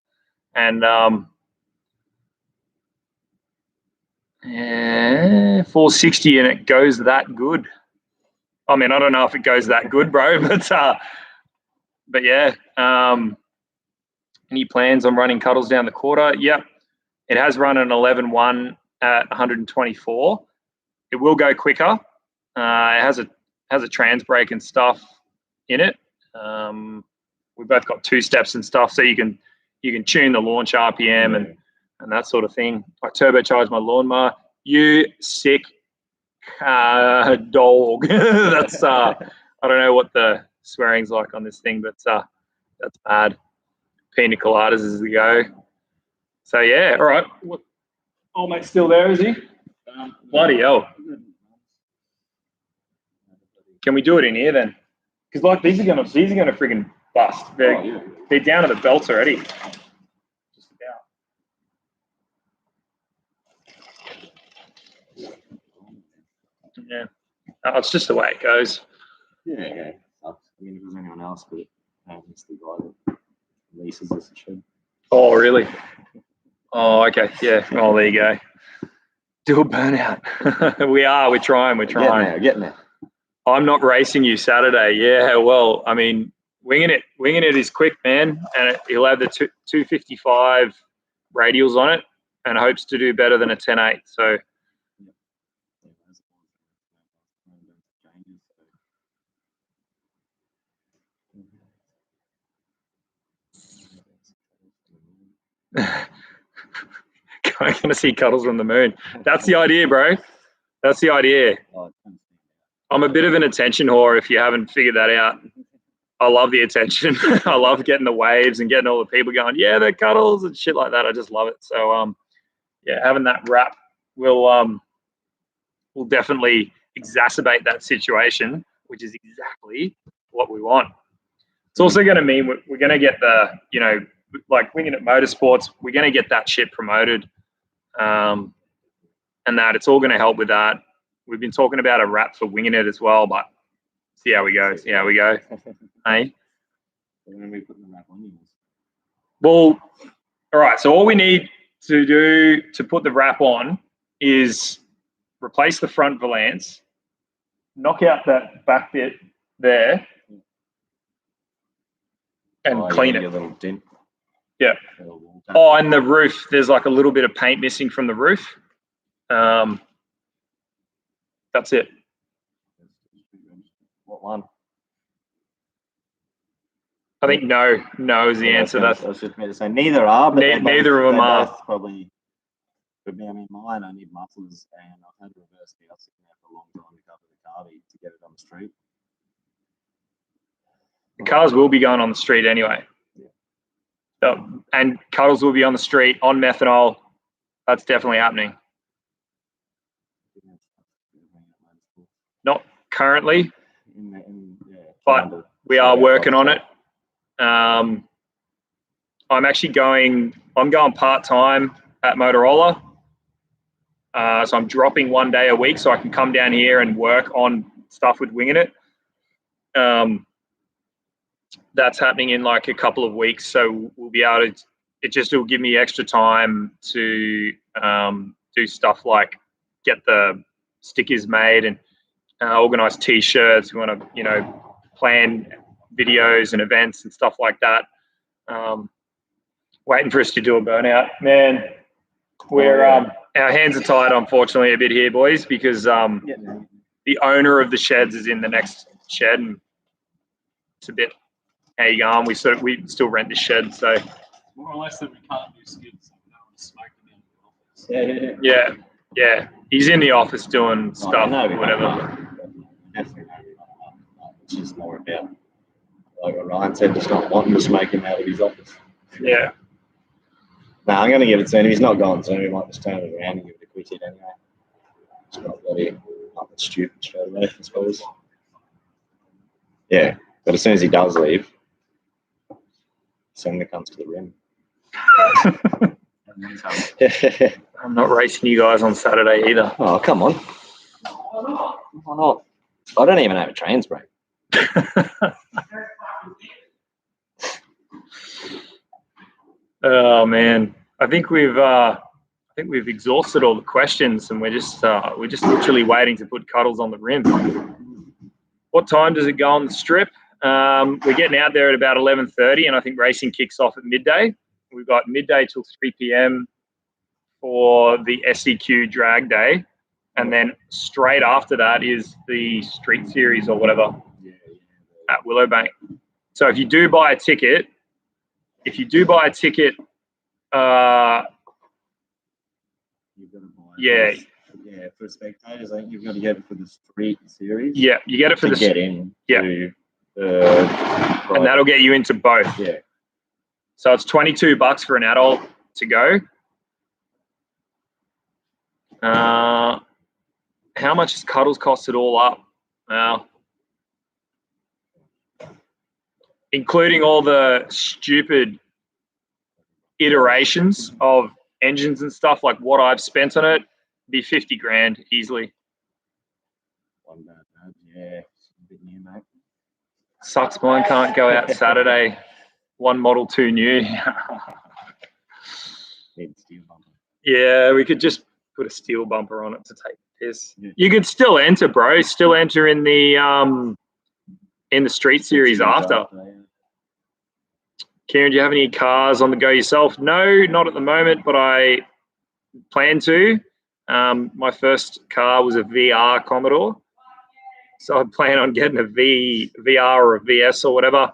And 460 and it goes that good. I mean, I don't know if it goes that good, bro, but yeah. Any plans on running Cuddles down the quarter? Yep. It has run an 11.1 at 124. It will go quicker. It has a trans brake and stuff in it. We've both got 2 steps and stuff, so you can tune the launch RPM and that sort of thing. I turbocharged my lawnmower. You sick dog. That's I don't know what the swearing's like on this thing, but that's bad. Pina coladas is the go. So yeah, all right. Old mate's still there, is he? Bloody hell. Can we do it in here then? Because like these are gonna friggin' bust. They're down to the belts already. Just about. Yeah. It's just the way it goes. Yeah. I mean, if there's anyone else, but it's the guy that leases us a shed. Oh, really? Oh, okay. Yeah. Oh, there you go. Do a burnout. We're trying. Getting there. I'm not racing you Saturday. Yeah, well, I mean, winging it is quick, man, and he'll have the 255 radials on it, and hopes to do better than a 10.8. So, I'm gonna see Cuddles from the moon. That's the idea, bro. That's the idea. I'm a bit of an attention whore if you haven't figured that out. I love the attention. I love getting the waves and getting all the people going, yeah, they're Cuddles and shit like that. I just love it. So yeah, having that wrap will definitely exacerbate that situation, which is exactly what we want. It's also going to mean we're going to get the, like Winginit Motorsports, we're going to get that shit promoted, and that it's all going to help with that. We've been talking about a wrap for Winginit as well, but see how we go. Hey? When are we putting the wrap on yours? Well, All right, so all we need to do to put the wrap on is replace the front valance, knock out that back bit there, and clean it. A little dent. Yeah. Oh, and the roof, there's like a little bit of paint missing from the roof. That's it. What one? I think no is the answer. I was just going to say neither are, but neither of them are. Probably. I mean, mine I need mufflers, and I've had to reverse the outside now for a long time to cover the carby to get it on the street. The cars will be going on the street anyway. Yeah. And Cuddles will be on the street on methanol. That's definitely happening. Not currently, but we are working on it. I'm going part-time at Motorola. So I'm dropping 1 day a week so I can come down here and work on stuff with Winginit. That's happening in like a couple of weeks. So we'll be able to, it'll give me extra time to do stuff like get the stickers made and organize t-shirts. We want to, plan videos and events and stuff like that. Waiting for us to do a burnout, man. We're our hands are tied, unfortunately, a bit here, boys, because the owner of the sheds is in the next shed, and it's a bit. How you going? We still rent the shed, so more or less that we can't do skids. We don't want to smoke them in the office. Yeah. He's in the office doing stuff, whatever. It's just more about, like Ryan said, just not wanting to smoke him out of his office. Yeah. No, I'm going to give it to him. He's not gone soon. We might just turn it around and give it a quick hit anyway. It's not bloody nothing stupid straight away, I suppose. Yeah, but as soon as he does leave, Senna comes to the rim. I'm not racing you guys on Saturday either. Oh, come on. Why not? I don't even have a trans brake. Oh man, I think we've exhausted all the questions, and we're just literally waiting to put Cuddles on the rim. What time does it go on the strip? We're getting out there at about 11:30, and I think racing kicks off at midday. We've got midday till 3 p.m. for the SEQ Drag Day, and then straight after that is the Street Series or whatever at Willowbank. So if you do buy a ticket, you've got to buy for spectators, I think you've got to get it for the Street Series. Yeah, you get it for to get in. Yeah, and that'll get you into both. Yeah. So it's $22 for an adult to go. How much has Cuddles cost it all up? Including all the stupid iterations of engines and stuff, like what I've spent on it, be 50 grand easily. One bad, yeah, it's a bit new, mate. Sucks mine can't go out Saturday. One Model 2 new. Need steel bumper. Yeah, we could just put a steel bumper on it to take the piss. Yeah. You could still enter, bro. Still enter in the Street Series after. Kieran, do you have any cars on the go yourself? No, not at the moment, but I plan to. My first car was a VR Commodore. So I plan on getting a VR or a VS or whatever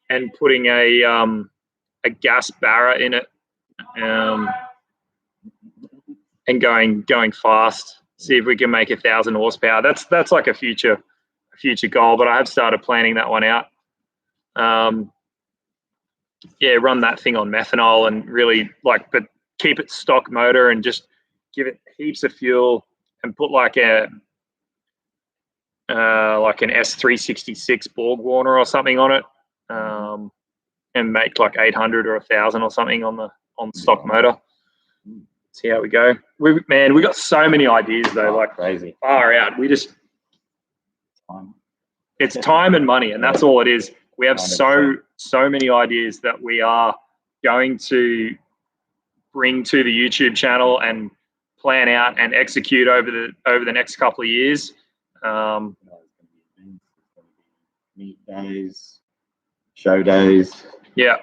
and putting a gas Barra in it and going fast. See if we can make 1,000 horsepower. That's like a future goal, but I have started planning that one out. Run that thing on methanol and really but keep it stock motor and just give it heaps of fuel and put like an S366 Borg Warner or something on it, and make like 800 or 1,000 or something on stock motor. See how we go. We got so many ideas though, like crazy, far out. It's time and money, and that's all it is. We have so many ideas that we are going to bring to the YouTube channel and plan out and execute over the next couple of years. Meet days, show days. Yeah.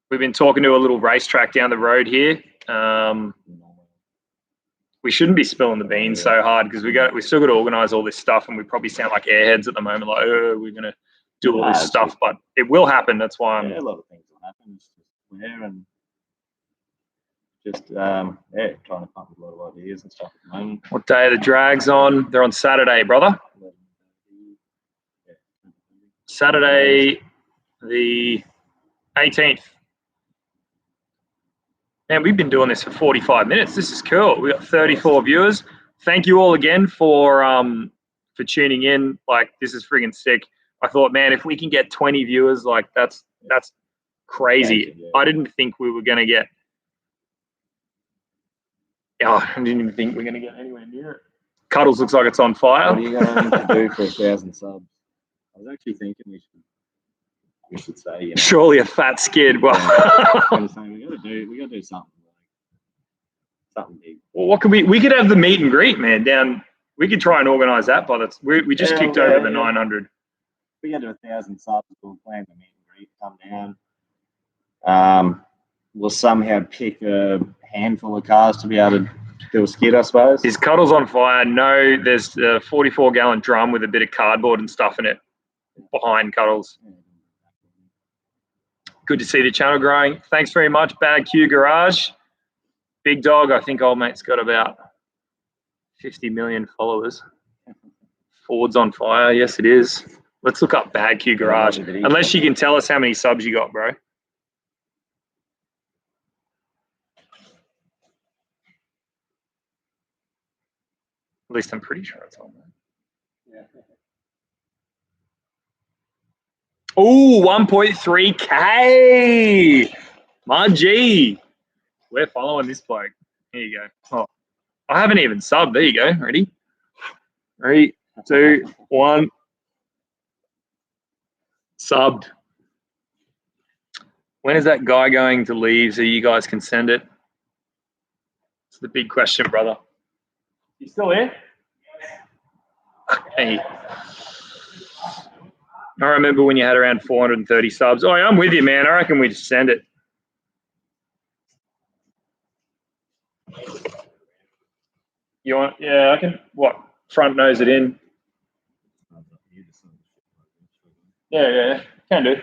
We've been talking to a little racetrack down the road here. We shouldn't be spilling the beans so hard because we still got to organise all this stuff, and we probably sound like airheads at the moment, like, oh, we're going to do all this stuff, but it will happen. That's why I'm... Yeah, a lot of things will happen. It's just where and just, trying to come up with a lot of ideas and stuff at the moment. What day are the drags on? They're on Saturday, brother. Saturday the 18th. Man, we've been doing this for 45 minutes. This is cool. We got 34 viewers. Thank you all again for tuning in. Like, this is friggin' sick. I thought, man, if we can get 20 viewers, like that's crazy. Yeah. I didn't think we were gonna get. I didn't even think we were gonna get anywhere near it. Cuddles looks like it's on fire. What are you going to do for 1,000 subs? I was actually thinking we should say, you know, surely a fat skid. Well, we gotta do something big. Well, what could we could have the meet and greet, man. Down, we could try and organise that, but we just kicked over the 900. We get to 1,000 subs, we'll plan the meet and greet, come down. We'll somehow pick a handful of cars to be able to do a skid, I suppose. Is Cuddles on fire? No, there's a 44-gallon drum with a bit of cardboard and stuff in it behind Cuddles. Good to see the channel growing. Thanks very much, Bad Q Garage. Big Dog, I think old mate's got about 50 million followers. Ford's on fire. Yes, it is. Let's look up Bad Q Garage. Unless you can tell us how many subs you got, bro. At least I'm pretty sure it's on there. Yeah. Oh, 1.3K. My G. We're following this bloke. Here you go. Oh, I haven't even subbed. There you go. Ready? 3, 2, 1. Subbed. When is that guy going to leave so you guys can send it? It's the big question, brother. You still here? Hey. I remember when you had around 430 subs. Oh, I'm with you, man. I reckon we just send it. You want? Yeah, I can. What? Front nose it in. Yeah. Can do.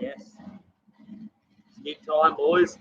Yes. Skip time, boys.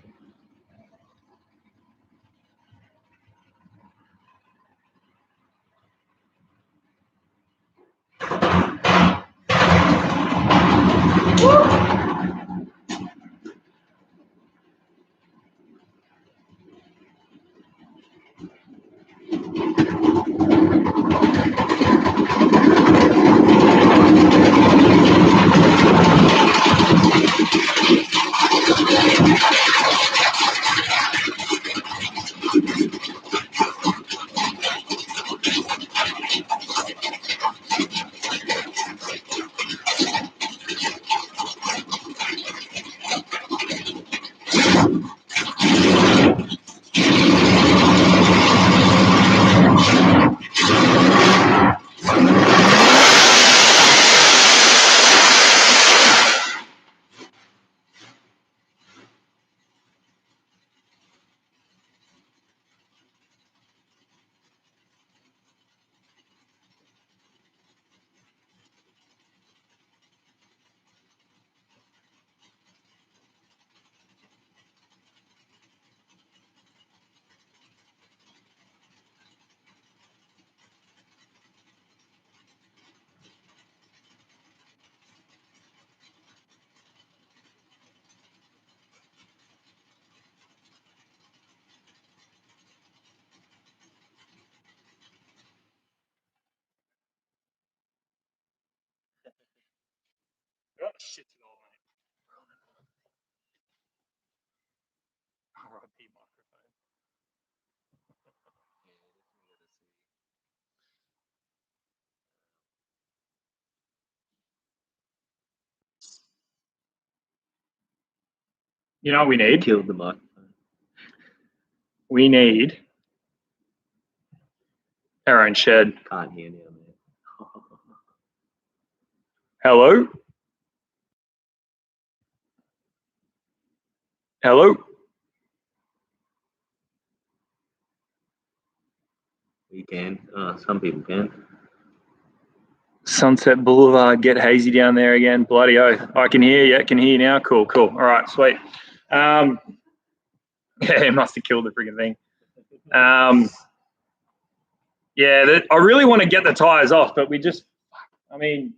shit at all, mate. R.I.P. microphone. You know what we need? Killed the microphone. We need our own shed. Can't hear now, man. Hello? Hello? We can. Some people can. Sunset Boulevard, get hazy down there again. Bloody oath. I can hear you. Can hear you now. Cool, cool. All right, sweet. Yeah, it must have killed the freaking thing. Yeah, I really want to get the tires off, but we just, I mean,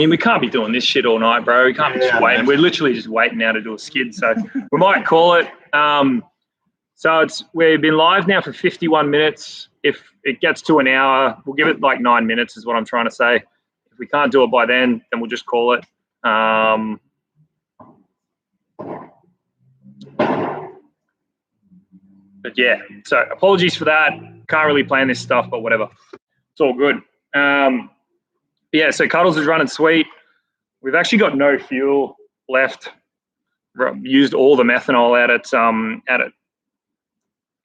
we can't be doing this shit all night, bro. We can't be just waiting. We're literally just waiting now to do a skid, so we might call it. So we've been live now for 51 minutes. If it gets to an hour, we'll give it like 9 minutes is what I'm trying to say. If we can't do it by then we'll just call it. But yeah, so apologies for that. Can't really plan this stuff, but whatever. It's all good. Yeah, so Cuddles is running sweet. We've actually got no fuel left. Used all the methanol out at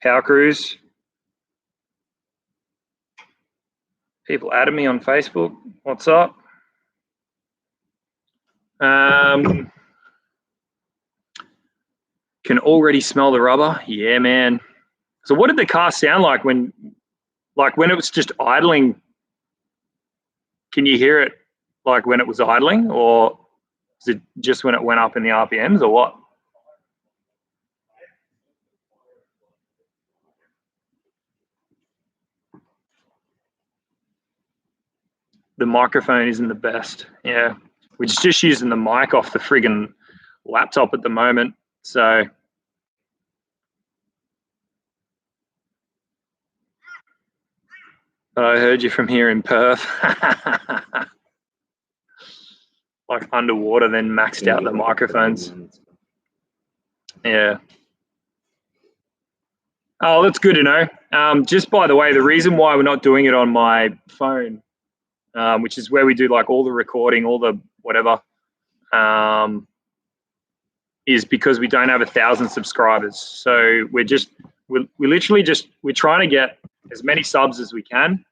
Power Cruise. People added me on Facebook. What's up? Can already smell the rubber. Yeah, man. So what did the car sound like when it was just idling? Can you hear it like when it was idling, or is it just when it went up in the RPMs, or what? The microphone isn't the best. Yeah, we're just using the mic off the friggin' laptop at the moment. So I heard you from here in Perth. Like underwater, then maxed out the microphones. Yeah. Oh, that's good to know. Just by the way, the reason why we're not doing it on my phone, which is where we do like all the recording, all the whatever, is because we don't have 1,000 subscribers. So we're trying to get as many subs as we can,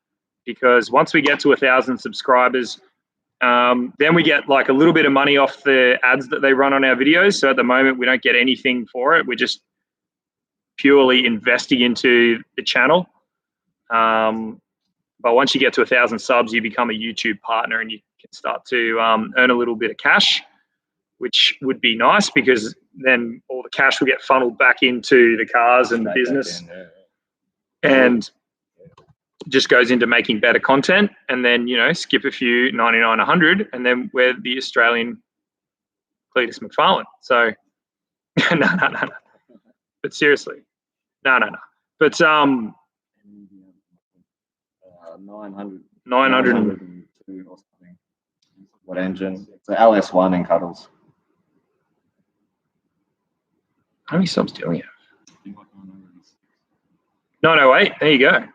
because once we get to 1,000 subscribers, then we get like a little bit of money off the ads that they run on our videos. So at the moment, we don't get anything for it. We're just purely investing into the channel. But once you get to 1,000 subs, you become a YouTube partner and you can start to earn a little bit of cash, which would be nice, because then all the cash will get funneled back into the cars and the business, and just goes into making better content. And then, you know, skip a few 99, 100, and then we're the Australian Cletus McFarlane. So no. But seriously, no. But 902 or something. What engine? It's an LS1 in Cuddles. How many subs do we have? 908. There you go.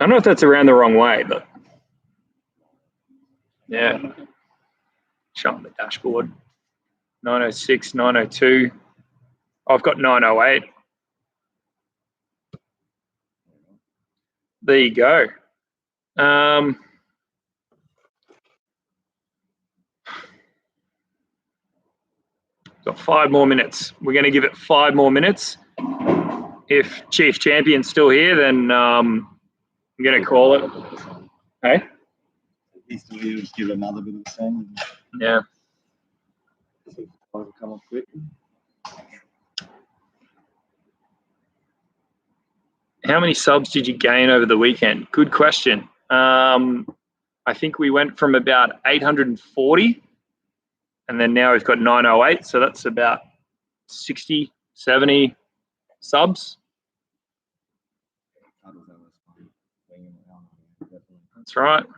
I don't know if that's around the wrong way, but yeah. Show on the dashboard. 906, 902. I've got 908. There you go. Got 5 more minutes. We're going to give it 5 more minutes. If Chief Champion's still here, then I'm going to call it. Hey? He's still here, just give it another bit of a send. Yeah. Come up quick. How many subs did you gain over the weekend? Good question. I think we went from about 840 And then now we've got 908, so that's about 60, 70 subs. That's right. It'd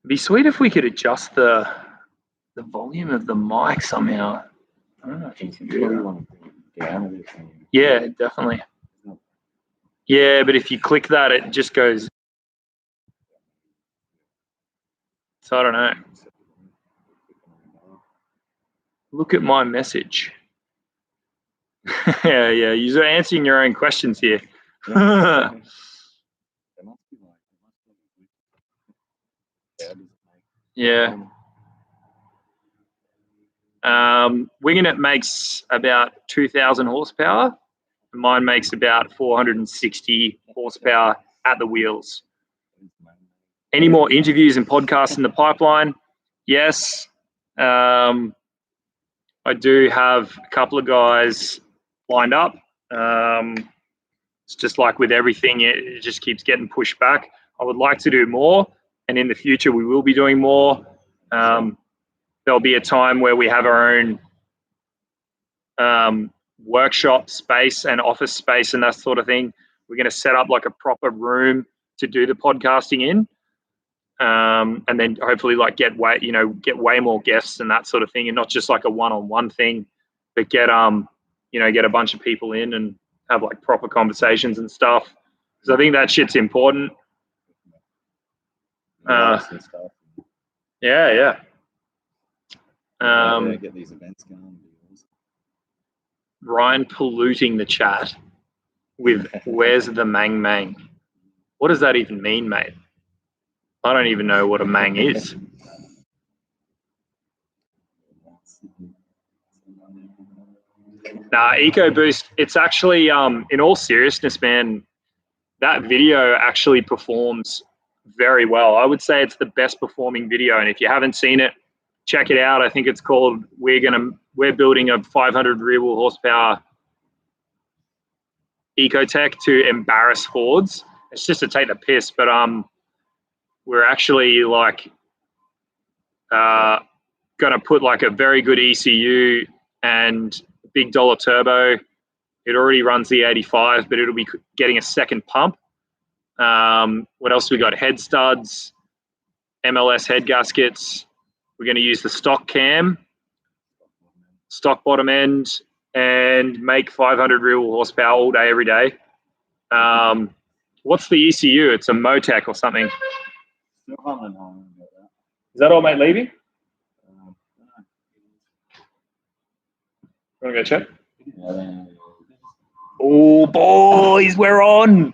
be sweet if we could adjust the volume of the mic somehow. I don't know if you can do that. Yeah, definitely. Yeah, but if you click that, it just goes. So I don't know. Look at my message. Yeah, you're answering your own questions here. Yeah. Winginit makes about 2,000 horsepower. Mine makes about 460 horsepower at the wheels. Any more interviews and podcasts in the pipeline? Yes. I do have a couple of guys lined up. It's just like with everything, it just keeps getting pushed back. I would like to do more, and in the future we will be doing more. There'll be a time where we have our own workshop space and office space and that sort of thing. We're going to set up like a proper room to do the podcasting in, and then hopefully like get way more guests and that sort of thing, and not just like a one-on-one thing, but get a bunch of people in and have like proper conversations and stuff. Because I think that shit's important. Yeah. Get these events going. Ryan polluting the chat with "Where's the mang mang?" What does that even mean, mate? I don't even know what a mang is. Nah, EcoBoost. It's actually, in all seriousness, man, that video actually performs very well. I would say it's the best performing video, and if you haven't seen it, check it out. I think it's called "We're building a 500 rear wheel horsepower Ecotec to embarrass Fords." It's just to take the piss, but we're actually like gonna put like a very good ECU and big dollar turbo. It already runs the 85, but it'll be getting a second pump. What else we got? Head studs, MLS head gaskets. We're going to use the stock cam, stock bottom end, and make 500 rear wheel horsepower all day, every day. What's the ECU? It's a Motec or something. Is that all, mate, leaving? Want to go check? Oh, boys, we're on.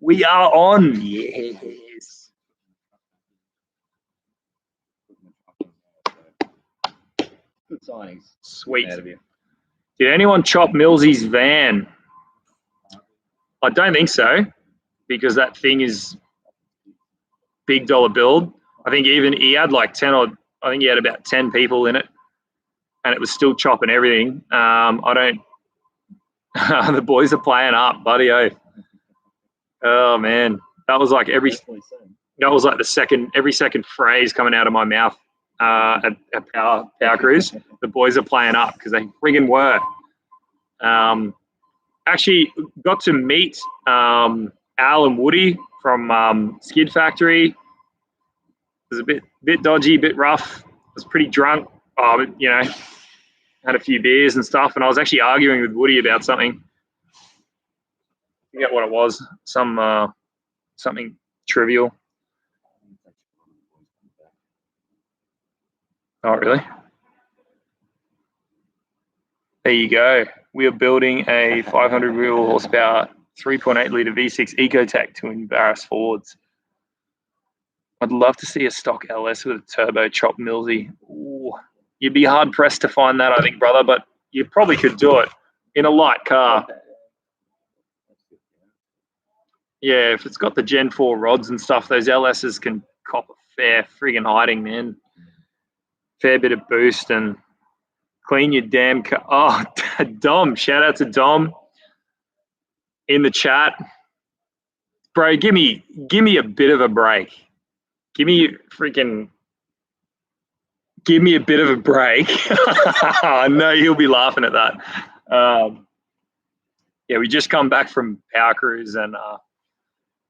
We are on. Yes. Good signings. Sweet. Did anyone chop Millsy's van? I don't think so, because that thing is big dollar build. I think even he had like 10 or I think he had about 10 people in it, and it was still chopping everything. I don't. The boys are playing up, buddy. Oh man, that was like every second phrase coming out of my mouth at Power Cruise. The boys are playing up because they friggin' were. Actually got to meet Al and Woody from Skid Factory. It was a bit dodgy, a bit rough. I was pretty drunk. Had a few beers and stuff, and I was actually arguing with Woody about something. I forget what it was. Something trivial. Oh, really? There you go. We are building a 500 rear wheel horsepower 3.8 litre V6 Ecotec to embarrass Fords. I'd love to see a stock LS with a turbo chop Millsy. Ooh, you'd be hard pressed to find that, I think, brother, but you probably could do it in a light car. Yeah, if it's got the Gen 4 rods and stuff, those LSs can cop a fair friggin' hiding, man. Fair bit of boost and clean your damn car. Oh, Dom, shout out to Dom in the chat. Bro, give me a bit of a break. Give me freaking give me a bit of a break. I know you'll be laughing at that. Yeah, we just come back from Power Cruise, and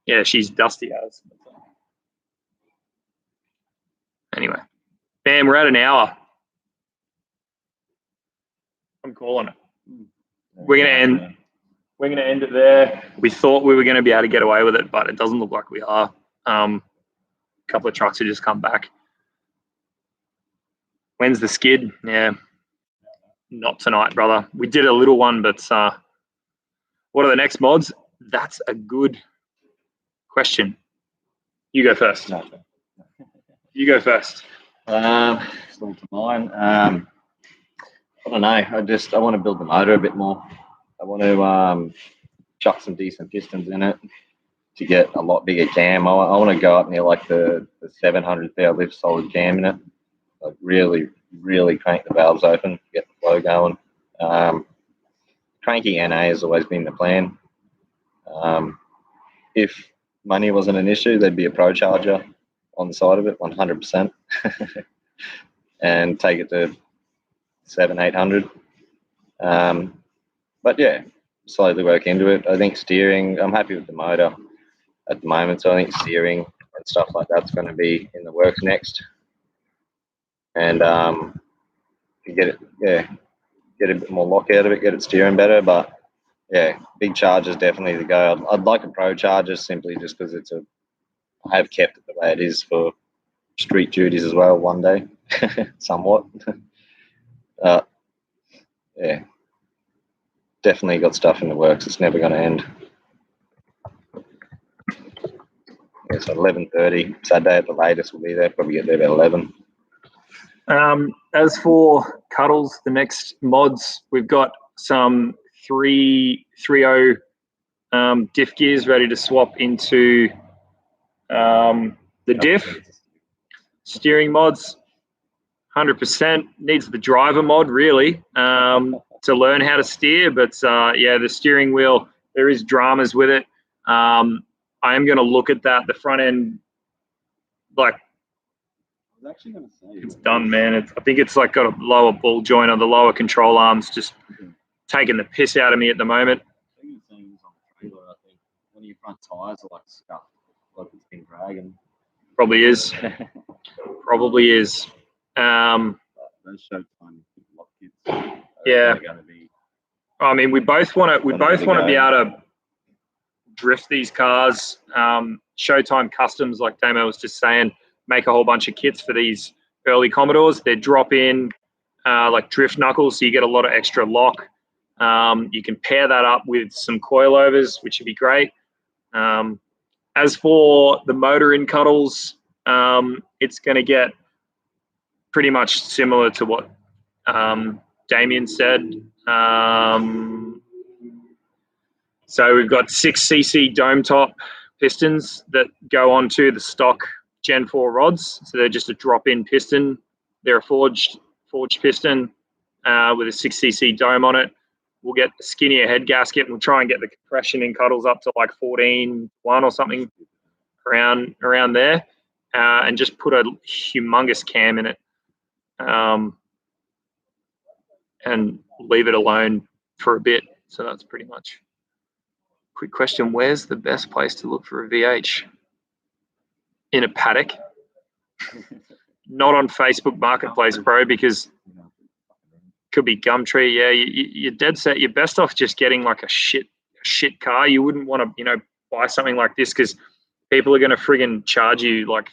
yeah, she's dusty as. Anyway, bam, we're at an hour. I'm calling it. We're gonna end it there. We thought we were gonna be able to get away with it, but it doesn't look like we are. A couple of trucks have just come back. When's the skid? Yeah, not tonight, brother. We did a little one, but what are the next mods? That's a good question. You go first. No. You go first. Still to mine. I don't know. I want to build the motor a bit more. I want to chuck some decent pistons in it to get a lot bigger cam. I want to go up near like the 700 power lift solid cam in it. Like really, really crank the valves open, get the flow going. Cranky NA has always been the plan. If money wasn't an issue, there'd be a Pro Charger on the side of it, 100%, and take it to 700-800. But yeah, slowly work into it. I think steering, I'm happy with the motor at the moment, so I think steering and stuff like that's going to be in the works next. And get a bit more lock out of it, get it steering better. But yeah, big charger's definitely the go. I'd like a Pro Charger simply just because I have kept it the way it is for street duties as well one day, somewhat. Yeah, definitely got stuff in the works. It's never going to end. Yeah, so 11:30 Saturday at the latest we'll be there. Probably get there about 11. As for Cuddles, the next mods, we've got some 3.0 diff gears ready to swap into the diff. Steering mods, 100%. Needs the driver mod, really, to learn how to steer. But, yeah, the steering wheel, there is dramas with it. I am going to look at that. The front end, like, I was actually going to say it's done, man. I think it's like got a lower ball joint on the lower control arms, just taking the piss out of me at the moment. I think the things on the trailer, I think one of your front tyres are like scuffed, like it's been dragging. Probably is. Probably is. Those Showtime lock kits. Yeah. Going to be. I mean, we both want to. We both want to be able to drift these cars. Showtime Customs, like Damo was just saying, make a whole bunch of kits for these early Commodores. They drop in like drift knuckles, so you get a lot of extra lock. You can pair that up with some coilovers, which would be great. As for the motor in Cuddles, it's going to get pretty much similar to what Damien said. So we've got 6cc dome top pistons that go onto the stock Gen 4 rods. So they're just a drop-in piston. They're a forged piston with a 6cc dome on it. We'll get a skinnier head gasket, and we'll try and get the compression in Cuddles up to like 14.1 or something around there, and just put a humongous cam in it, and leave it alone for a bit. So that's pretty much. Quick question: where's the best place to look for a VH? In a paddock, not on Facebook Marketplace, bro, because could be Gumtree. Yeah, you're dead set. You're best off just getting like a shit car. You wouldn't want to, buy something like this because people are going to friggin' charge you like,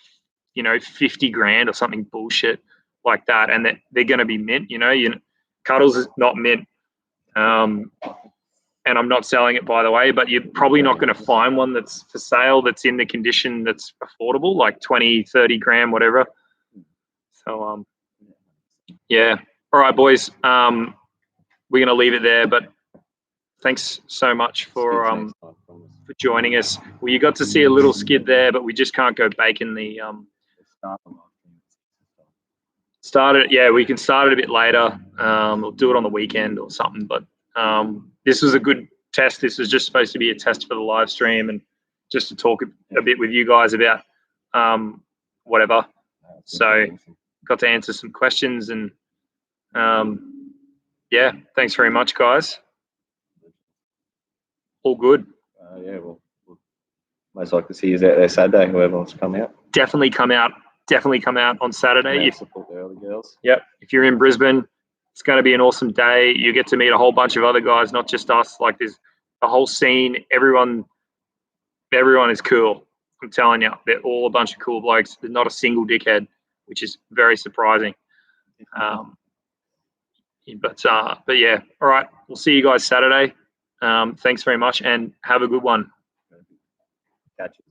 50 grand or something bullshit like that, and they're going to be mint. Cuddles is not mint. And I'm not selling it, by the way, but you're probably not going to find one that's for sale that's in the condition that's affordable, like 20, 30 grand, whatever. So, yeah. All right, boys. We're going to leave it there, but thanks so much for joining us. Well, you got to see a little skid there, but we just can't go baking the start it. Yeah, we can start it a bit later. We'll do it on the weekend or something, but this was a good test. This was just supposed to be a test for the live stream and just to talk a bit with you guys about whatever. So got to answer some questions, and yeah, thanks very much, guys. All good. Yeah, we'll most likely see you out there Saturday. Whoever wants to come out. Definitely come out. Definitely come out on Saturday. Support the early girls. Yep. If you're in Brisbane, it's going to be an awesome day. You get to meet a whole bunch of other guys, not just us. Like, there's the whole scene. Everyone is cool. I'm telling you, they're all a bunch of cool blokes. There's not a single dickhead, which is very surprising. But yeah, all right. We'll see you guys Saturday. Thanks very much, and have a good one. Catch you.